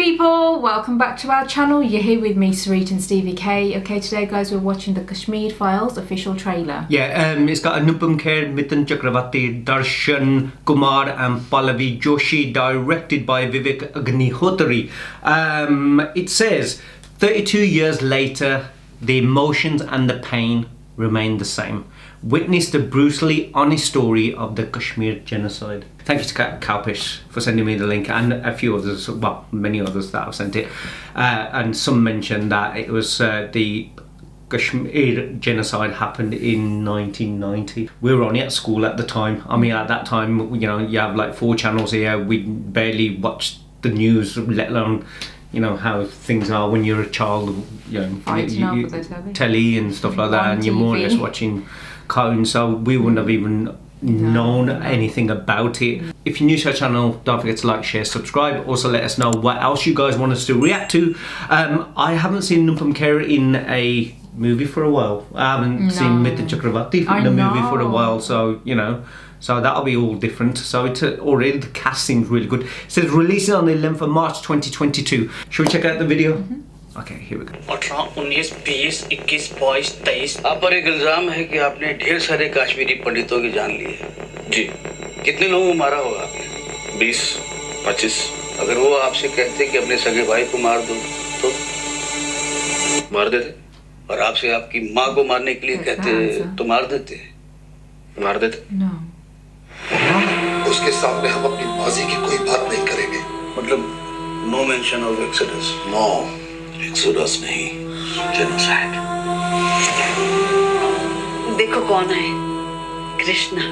people, welcome back to our channel. You're here with me, Sarit and Stevie K. Okay, today guys we're watching the Kashmir Files official trailer. Yeah, it's got Anupam, Kher, Mithun, Chakraborty, Darshan, Kumar and Pallavi Joshi, directed by Vivek Agnihotri. It says 32 years later, the emotions and the pain remain the same. Witness the brutally honest story of the Kashmir genocide. Thank you to Kalpish for sending me the link, and a few others, well, many others that have sent it. And some mentioned that it was the Kashmir genocide happened in 1990. We were only at school at the time. I mean, at that time, you know, you have like 4 channels here. We barely watched the news, let alone, you know, how things are when you're a child, you know, you telly and stuff like that, and you're more or less watching cartoons, so we wouldn't have even known anything about it. If you're new to our channel, don't forget to like, share, subscribe. Also let us know what else you guys want us to react to. I haven't seen Anupam Kher in a movie for a while. I haven't seen Mithun Chakraborty in a movie for a while, so you know, so that'll be all different. So it's already the cast seems really good. It says releasing on the 11th of March 2022. Should we check out the video? Okay, here we go. 18, 19, 20, 21, 22, 23 आप पर एक इल्जाम है कि आपने ढेर सारे कश्मीरी पंडितों की जान ली है। जी। कितने लोगों को मारा होगा आपने? 20, 25। अगर वो आपसे कहते कि अपने सगे भाई को मार दो, तो मार देते? और आपसे आपकी माँ को मारने के लिए कहते, तो मार देते? मार देते? No. उसके सामने हम अपनी माजी की कोई बात नहीं करेंगे। मतलब no mention of Exodus. No, Exodus नहीं, genocide. देखो कौन है, कृष्णा।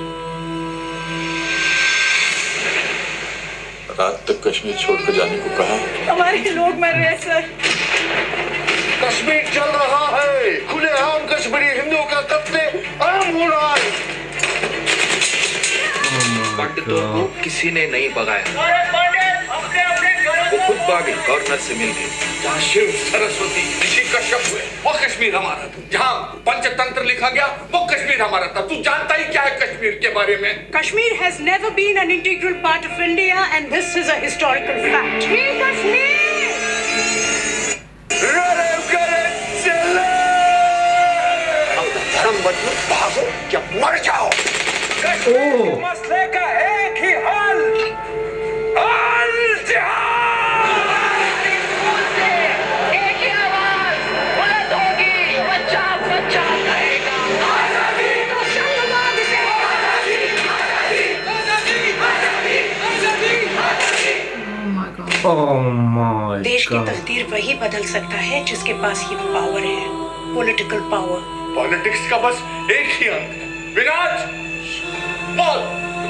रात तक कश्मीर छोड़कर जाने को कहा। हमारे लोग मर रहे हैं सर। कश्मीर चल रहा है, खुलेआम कश्मीरी हिंदुओं का कत्ले आम हो रहा है। पंडितों को किसी ने नहीं भगाया, वो खुद भागे, गवर्नर से मिल गए। जहाँ शिव, सरस्वती, ऋषि कश्यप हुए, वो कश्मीर हमारा था। जहाँ पंचतंत्र लिखा गया, वो कश्मीर हमारा था। तू जानता ही क्या है कश्मीर के बारे में? Kashmir has never been an integral part of India, and this is a historical fact. Kashmir! धर्म बदलो, भागो या मर जाओ। मसले का एक ही हल, एक ही आवाज, बुलंद होगी, बच्चा बच्चा कहेगा। आजादी, आजादी, Oh my god. Oh my देश की god. तकदीर वही बदल सकता है जिसके पास ये पावर है, पॉलिटिकल पावर। पॉलिटिक्स का बस एक ही अंत है, विनाश, मौत।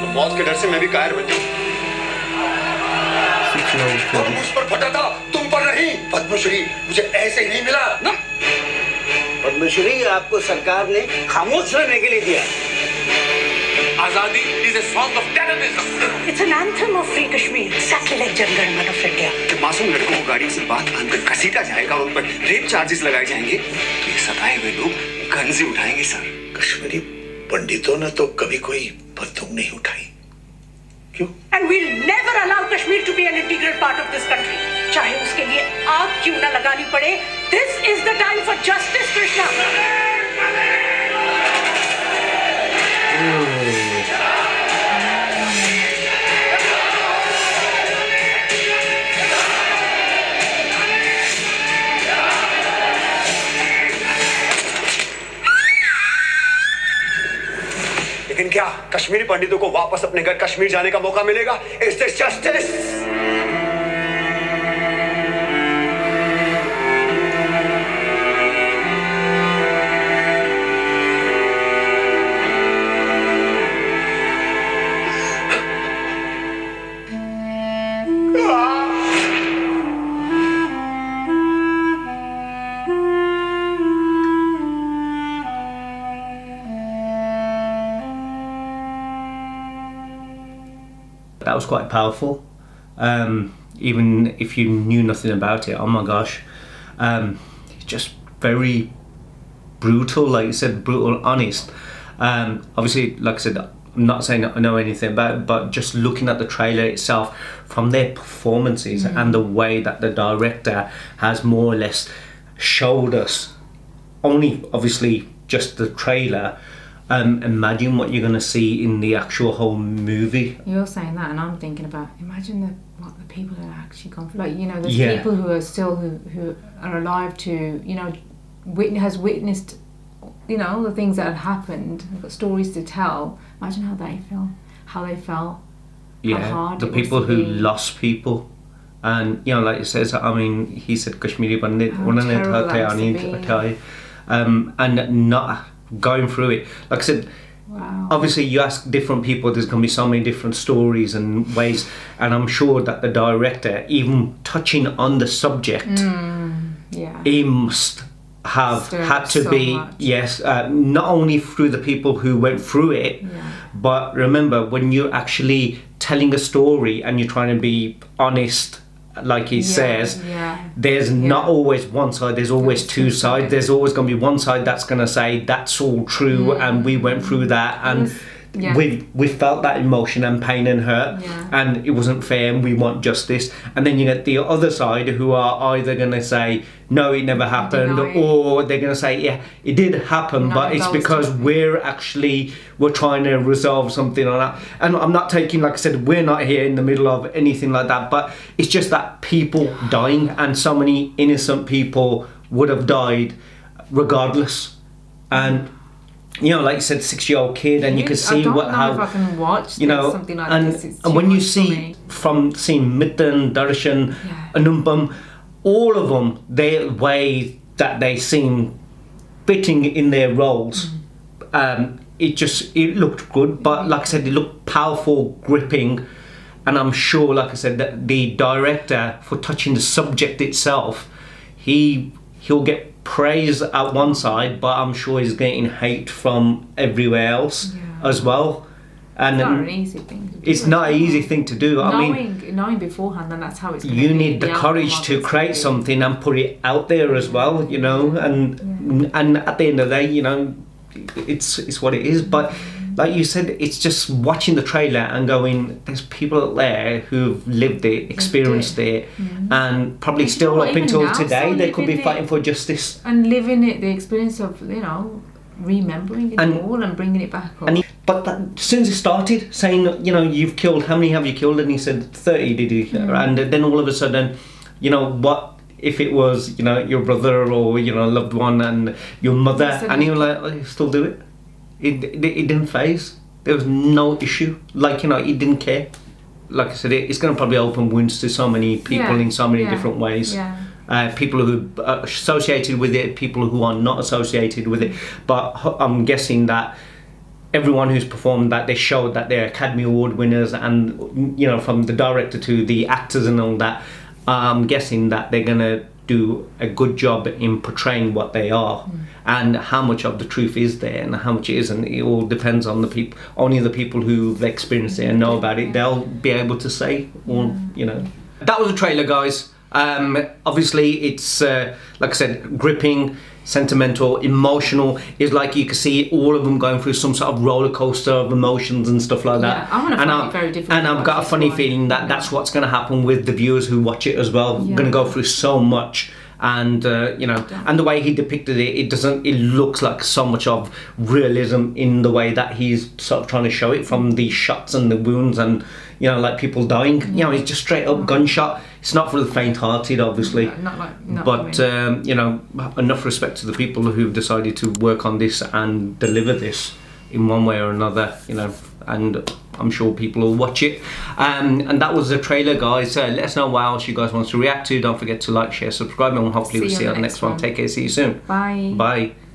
तो मौत के डर से मैं भी कायर बन जाऊं। तुम मुझ पर फटा था, तुम पर नहीं। पद्मश्री मुझे ऐसे ही नहीं मिला ना। पद्मश्री आपको सरकार ने खामोश रहने के लिए दिया। आजादी is a song of terrorism. It's an anthem of free Kashmir, exactly like General Man of India. जब मासूम लड़कों को गाड़ियों से बात बांधकर घसीटा जाएगा और उन पर रेप चार्जेस लगाए जाएंगे, तो ये सताए हुए लोग गंजी उठाएंगे सर। कश्मीरी पंडितों ने तो कभी कोई बंदूक नहीं उठाई। क्यों? And we'll never allow Kashmir to be an integral part of this country. चाहे उसके लिए आग क्यों न लगानी पड़े. This is the time for justice, Krishna. लेकिन क्या कश्मीरी पंडितों को वापस अपने घर कश्मीर जाने का मौका मिलेगा? Is this justice? That was quite powerful. Even if you knew nothing about it, oh my gosh. Just very brutal, like you said, brutal, honest. Obviously, like I said, I'm not saying I know anything about it, but just looking at the trailer itself, from their performances and the way that the director has more or less showed us, only obviously just the trailer, imagine what you're going to see in the actual whole movie. You're saying that, and I'm thinking about, imagine what the people that are actually gone through. Like, you know, there's Yeah. people who are still who are alive to, you know, has witnessed, you know, the things that have happened. They've got stories to tell. Imagine how they feel, how they felt. How Yeah, hard the it was people to who be. lost people, and you know, like it says, I mean, he said Kashmiri bandit, How one of the terrible that must have been. and not going through it. Like I said, Wow. obviously you ask different people, there's going to be so many different stories and ways, and I'm sure that the director, even touching on the subject, Yeah. he must have Stirred had to so be much. yes, not only through the people who went through it, but remember, when you're actually telling a story and you're trying to be honest, like he says, there's not always one side, there's always two sides. There's always going to be one side that's going to say that's all true and we went through that, and we felt that emotion and pain and hurt, and it wasn't fair and we want justice. And then you get the other side who are either going to say no, it never happened, Deny. or they're going to say yeah, it did happen, but it's because we're trying to resolve something on that. And I'm not taking, like I said, we're not here in the middle of anything like that, but it's just that people dying, and so many innocent people would have died regardless. And you know, like you said, 6-year-old kid, and you can see I don't know how if I can watch you know, something like and, this. It's and too when you much for see me. from seeing Mithun, Darshan, Anupam, all of them, their way that they seem fitting in their roles, it looked good. But like I said, it looked powerful, gripping, and I'm sure, like I said, that the director, for touching the subject itself, he'll get praise at one side, but I'm sure he's getting hate from everywhere else as well. And it's not an easy thing to do. It's not an easy thing to do. Knowing beforehand, then that's how it's going you to be. need the courage to create something and put it out there as well, you know, and at the end of the day, you know, it's what it is. But like you said, it's just watching the trailer and going, there's people out there who've lived it, experienced it, and probably And you know still what, up even until now, today, still they could be living fighting it. for justice. And living it, the experience of, you know, remembering it all and bringing it back up. But as soon as it started saying, you know, you've killed, how many have you killed? And he said 30, did he? And then all of a sudden, you know, what if it was, you know, your brother or, you know, a loved one and your mother, and he was like, oh, you still do it? It didn't phase. There was no issue. Like, you know, he didn't care. Like I said, it's going to probably open wounds to so many people in so many different ways. People who are associated with it, people who are not associated with it. But I'm guessing that everyone who's performed that, they showed that they're Academy Award winners, and you know, from the director to the actors and all that, I'm guessing that they're gonna do a good job in portraying what they are, and how much of the truth is there and how much it isn't. It all depends on the people. Only the people who've experienced it and know about it, they'll be able to say, or you know. That was a trailer, guys. Obviously it's like I said, gripping, sentimental, emotional. It's like you can see all of them going through some sort of roller coaster of emotions and stuff like that. I'm gonna find it very difficult. And I've got a funny feeling that that's what's going to happen with the viewers who watch it as well. We're going to go through so much, and you know, and the way he depicted it, it looks like so much of realism in the way that he's sort of trying to show it, from the shots and the wounds and, you know, like people dying. You know, it's just straight up gunshot. It's not for the faint-hearted, obviously. But you know, enough respect to the people who've decided to work on this and deliver this in one way or another, you know, and I'm sure people will watch it. And that was the trailer, guys. Let us know what else you guys want to react to. Don't forget to like, share, subscribe, and hopefully we'll see you on the next one. Take care, see you soon. Bye. Bye.